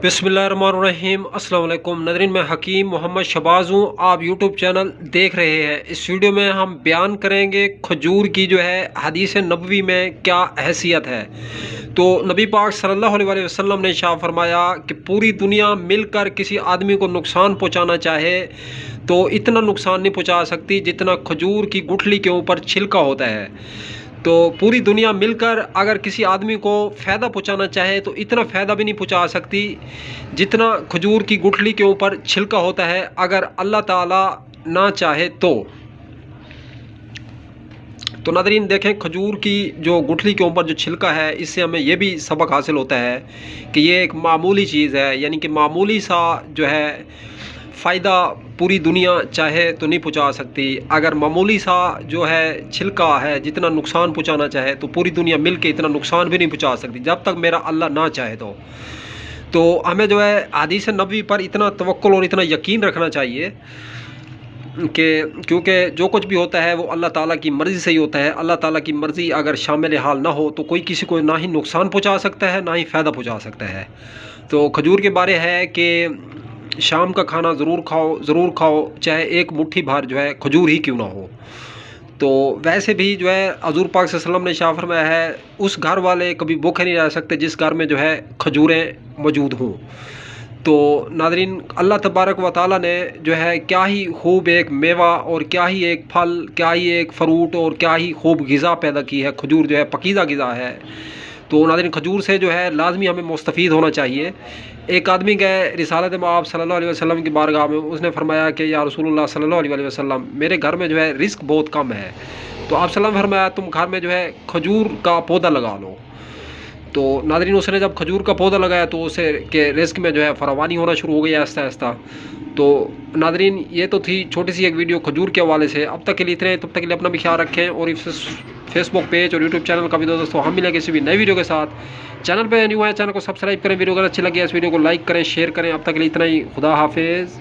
बिस्मिल्लाहिर्रहमानिर्रहीम। अस्सलाम वालेकुम नाज़रीन, मैं हकीम मोहम्मद शहबाज हूँ। आप यूट्यूब चैनल देख रहे हैं। इस वीडियो में हम बयान करेंगे खजूर की जो है हदीस नबवी में क्या हैसियत है। तो नबी पाक सल्लल्लाहु अलैहि वसल्लम ने इरशाद फरमाया कि पूरी दुनिया मिलकर किसी आदमी को नुकसान पहुँचाना चाहे तो इतना नुकसान नहीं पहुँचा सकती जितना खजूर की गुठली के ऊपर छिलका होता है। तो पूरी दुनिया मिलकर अगर किसी आदमी को फ़ायदा पहुंचाना चाहे तो इतना फ़ायदा भी नहीं पहुंचा सकती जितना खजूर की गुठली के ऊपर छिलका होता है, अगर अल्लाह ताला ना चाहे तो नादरीन देखें, खजूर की जो गुठली के ऊपर जो छिलका है, इससे हमें यह भी सबक हासिल होता है कि ये एक मामूली चीज़ है, यानी कि मामूली सा जो है फ़ायदा पूरी दुनिया चाहे तो नहीं पहुंचा सकती। अगर मामूली सा जो है छिलका है, जितना नुकसान पहुंचाना चाहे तो पूरी दुनिया मिल के इतना नुकसान भी नहीं पहुंचा सकती जब तक मेरा अल्लाह ना चाहे। तो हमें जो है हदीस नबवी पर इतना तवक्कुल और इतना यकीन रखना चाहिए कि क्योंकि जो कुछ भी होता है वो अल्लाह ताला की मर्ज़ी से ही होता है। अल्लाह ताला की मर्ज़ी अगर शामिल हाल ना हो तो कोई किसी को ना ही नुकसान पहुँचा सकता है ना ही फ़ायदा पहुँचा सकता है। तो खजूर के बारे है कि शाम का खाना ज़रूर खाओ, चाहे एक मुट्ठी भर जो है खजूर ही क्यों ना हो। तो वैसे भी जो है हुज़ूर पाक सल्लल्लाहु अलैहि वसल्लम ने शाफ़ फरमाया है, उस घर वाले कभी भूखे नहीं रह सकते जिस घर में जो है खजूरें मौजूद हों। तो नादरीन, अल्लाह तबारक व तआला ने जो है क्या ही खूब एक मेवा और क्या ही एक फल, क्या ही एक फ़रूट और क्या ही खूब ग़िज़ा पैदा की है। खजूर जो है पकीज़ा ग़िज़ा है। तो नादरीन, खजूर से जो है लाजमी हमें मुस्तफ़ीद होना चाहिए। एक आदमी गए रिसालत मआब सल्लल्लाहु अलैहि वसल्लम की बारगाह में, उसने फरमाया कि या रसूलुल्लाह सल्लल्लाहु अलैहि वसल्लम, मेरे घर में जो है रिस्क बहुत कम है। तो आप सल्लल्लाहु अलैहि वसल्लम फरमाया तुम घर में जो है खजूर का पौधा लगा लो। तो नादरीन, उसने जब खजूर का पौधा लगाया तो उसे के रिस्क में जो है फरावानी होना शुरू हो गई आहिस्ता आहिस्ता। तो नादरीन, ये तो थी छोटी सी एक वीडियो खजूर के हवाले से। अब तक के लिए इतने, तब तक के लिए अपना भी ख्याल रखें और इस फेसबुक पेज और यूट्यूब चैनल का भी दोस्तों हम मिलेंगे किसी भी नई वीडियो के साथ। चैनल पे न्यू है, चैनल को सब्सक्राइब करें, वीडियो अगर अच्छी लगी है इस वीडियो को लाइक करें, शेयर करें। अब तक के लिए इतना ही। खुदा हाफिज़।